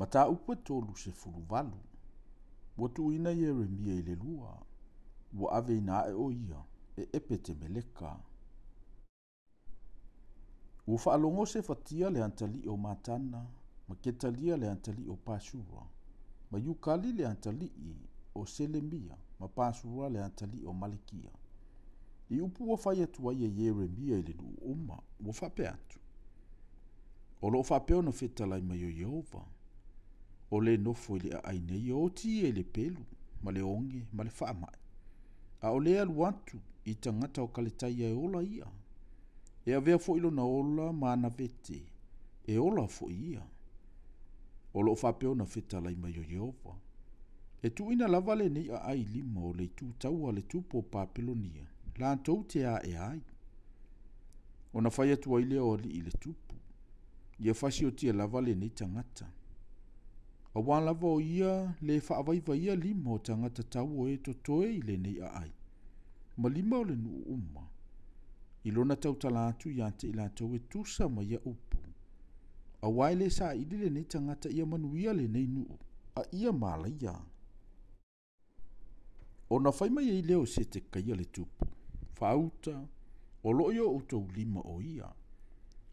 Mata upe tolu se fuluvalu. Ua tuuina Yeremia i le lua. Ua ave ina e o ia. E epe te meleka. Ua whaalongo se fatia le antali o matana. Ma ketalia le antali o pasura. Ma yukali le antali o Selemia. Ma pasura le antali o Malikia. I upu ua whai atua ia Yeremia i le nuu uma. Ua whape atu. O loo whapeo na whetalai mai o Yehova. O le nofo i le a ainei o ti e le pelu. Ma le onge, ma le whaamai. A o le alu atu i tangata o kaletai e ola ia. E avea fo ilo na ola ma na vete. E ola fo ia. O loo whapeo na whetalai mai o Yehova. E tuina lava le nei a ai lima o le tu taua le tupo Papelonia. La antou te a e ai. O na whai atua i le o li i le tupu. Ia whasi o tia lava le nei tangata. A wan lava o ia le whaavaiva ia lima o tangata tau o e to toe i le nei a ai. Ma lima o le nuu uma. I lona tau talatu i ante i lantou e tusa ma ia upu. A waile sa ili le nei tangata ia manuia le nei nuu. A ia malaia. O na whaima i leo se te kaia le tupu. Whauta, o loo yo utou lima o ia.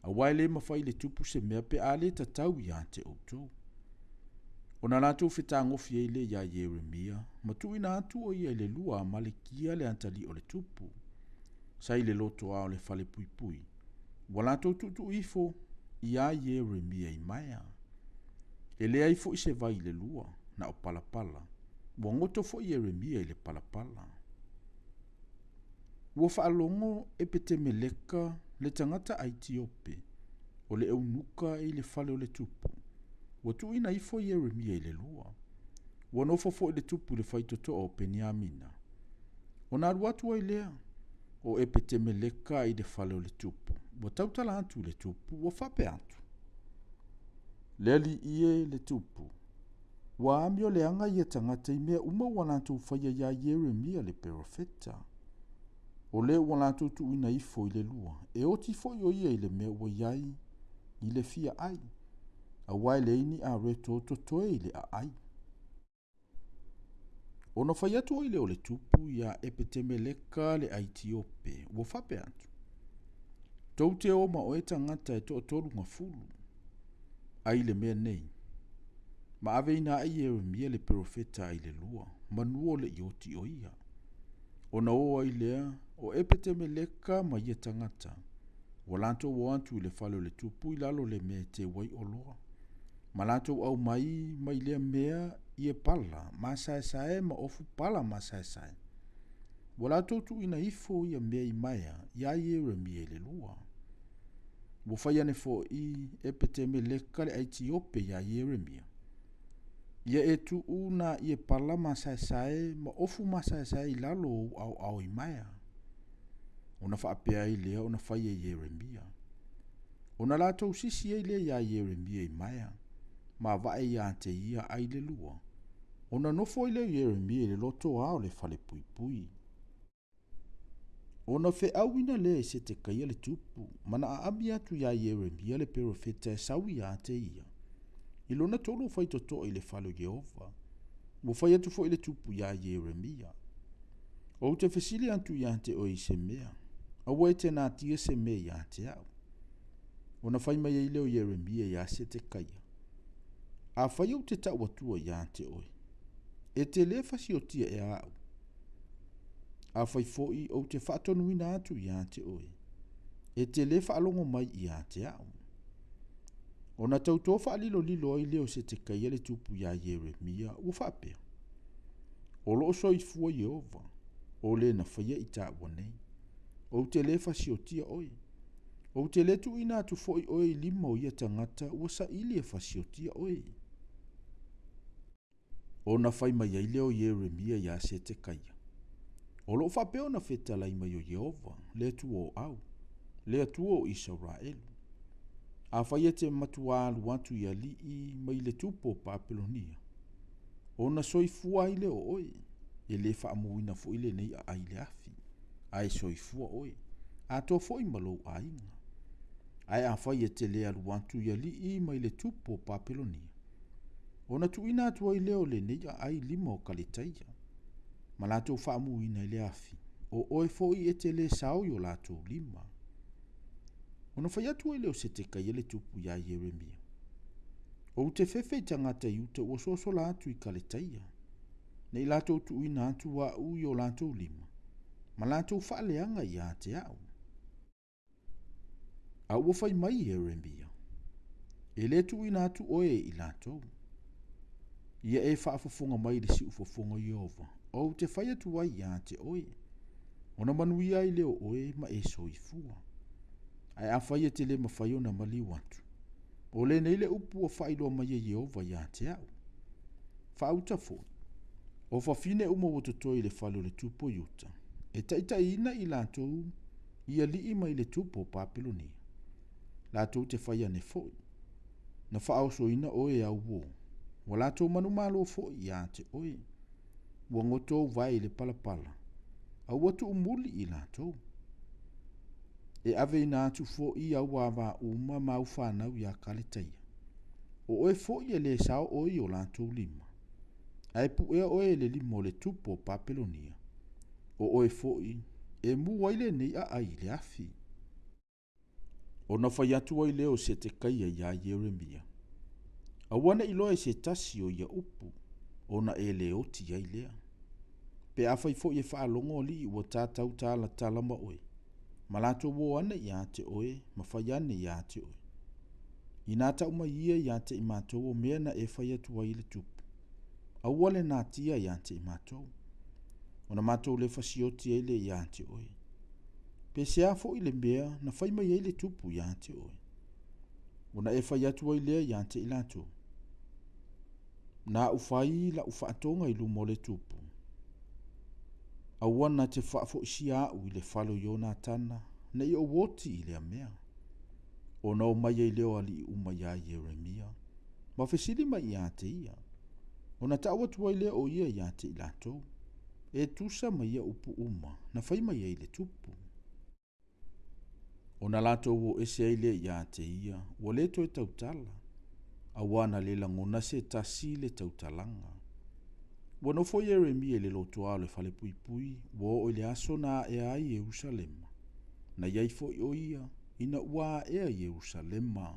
A waile mawhai le tupu se mea pe ale ta tau i ante utou. O na lātou whetangofi e le ia Yeremia, ma tuina atu o ia le lua Malikia le antali o le tupu. Sai le loto a o le fale pui pui. Wa lātou tutu ifo ia Yeremia i maia. E lea ifo i se vai le lua, na o palapala. Wa ngoto fo Yeremia i le palapala. Wa whaalongo e pete meleka le tangata Aitiope, o le eunuka i le fale o le tupu. Wa tuina ifo Yeremia i le lua. Wa nofo fo i le tupu le whaitoto o Peniamina. O na aruatua i lea, o e pete meleka i le fale o le tupu. Wa tautala atu le tupu, wa whape atu. Leli ie le tupu. Wa amio le anga ia tangata i mea uma wanantou whaia ia Yeremia le perofeta. O le wanantou tuina ifo i le lua. E oti fo i o ia i le mea ua iai i le fia ai. A wai le ini a reto to toe i le a ai. O na whai atu i le o le tupu ia Epetemeleka le Aitiope. Ua whape atu. Tau te o ma o e tangata e to toru ngā fulu. Ai le mea nei. Ma ave ina ai Yeremia le perofeta ai le lua. Manuo le ioti o ia. O na o ai lea o Epetemeleka ma ia tangata. Wa lanto o antu i le fale o le tupu i lalo le mea te wai o loa. Ma lanto au mai lea mea i e pala. Ma sae ma ofu pala ma sae. Wa lanto tu ina ifo i a mea i maia. Ia Yeremia i le lua. Wa whaiane fo i Epetemeleka le Aitiope ia Yeremia. Ia e tu una i e pala ma sae ma ofu ma sae i lalo au i maia. Ona whaapea i lea ona whaia Yeremia. Ona lātou sisi e lea ia Yeremia i maia. Ma vae ia ante ia ai le lua. Ona nofo i lea Yeremia i le loto ao le fale pui pui. Ona fe awina lea se te kaia le tupu. Mana a ami atu ia Yeremia le perofeta e sau ia ante ia. I lona tolo fai toto i le falo Jehova. Mo fai atu fo i le tupu ia Yeremia. O te fesili antu ia ante o i se mea. Awa e te nā tia se mea ia ante au. Ona fai mai i leo Yeremia ia se te kaia. A fai au te tau atua ia ante oi. E te le fasi o tia e au. A fai foi o te whaatonu ina atu ia ante oi. E te le whaalongo mai ia ante au. Ona tautoa whaalilo lilo ai leo se te kaia le tupu ia Yeremia ua whapea. O loo soi fua Yehova. O le na whaia i tā wanei. O te le fasi o tia oi. O te le tu ina atu foi oi lima o ia tangata ua sa ili e fasi o tia oi. O na whai mai ai leo Yeremia ia se te kaia. O loo whapeo na whetalai mai o Yehova, le tu o au, le tu o Israelu. A whaia te matua alu atu ia lii mai le tupo Papelonia. O na soifua i le o oi, e le whaamuina fo ile nei a ai le afi. Ai soifua oi, a to fo i malou a inga. Ai a whaia te le alu atu ia lii mai le tupo Papelonia. Ona tuina atua i leo le nei ai lima o kalitaia. Ma latou whaamuina i le afi. O oe foi e te le sao i o latou lima. Ona whai atua i leo se te kai ele tupu ia Yeremia. O te fefe i tangata i uta ua soso la atu i kalitaia. Nei latou tuina atu wa ui o latou lima. Ma latou whaaleanga i a te au. A ua whai mai Yeremia. E le tuina atu oe i latou. Ia e whaafafonga mai le si ufafonga Iova. O te whai atu wai i a te oe. Ona manuia i leo oe ma e soifua. Ai a whai e te le mawhai o na mali watu. O le nei le upu o whailoa mai e Iova i a te au. Whauta fo. O whawhine uma wototoi le whalo le tupo yuta. E taita ina i latou ia li mai le tupo Papilonia. Latou te whai ane foi. Na whaoso ina oe au wo. Wa latou manu malo foi i a te oe. Wa ngoto vai le palapala. Au watu umuli i latou. E ave ina atu fo i au wawa uma mau whanau i a kalitaia. O oe fo i le sao oe o latou lima. Ai pu ea oe le limo le tupo Papilonia. O oe fo i e mu waile nei a ai le afi. O na whai atu ai leo se te kaia i a Yeremia. A wana iloa se tasi o ia upu. O na e le oti ai lea. Pe a whai fo i e whaalongo li i wa tātau tāla talama oe. Ma lato wo ana i a te oe, ma whai ane i a te oe. I nā tau mai ia i a te i mātou o mea na e whai atu ai le tupu. A wale nā tia i a te i mātou. O na mātou le whasioti ai le i a te oe. Pe se a fo i le mea na whai mai ai le tupu i a te oe. O na e whai atu ai lea i a te i lato. Nā ufai la ufaatonga i lumo le tupu. A wana te whaafo isi au i le whalo i ona tana, na i o woti i le mea. O na o mai ai leo ali i uma ia Yeremia. Ma whesili mai i a te ia. O na tawa tua i leo o ia i a te i lato. E tusa mai ia upu uma, na whai mai ai le tupu. O na lato o ese ai le i a te ia, o le to e tautala. A wana le langona se tasi le tautalanga. Wano fo Yeremia le loto ale fale pui pui, wo o le aso na e ai Jerusalema. Na iai fo i o ia, ina ua e a Jerusalema.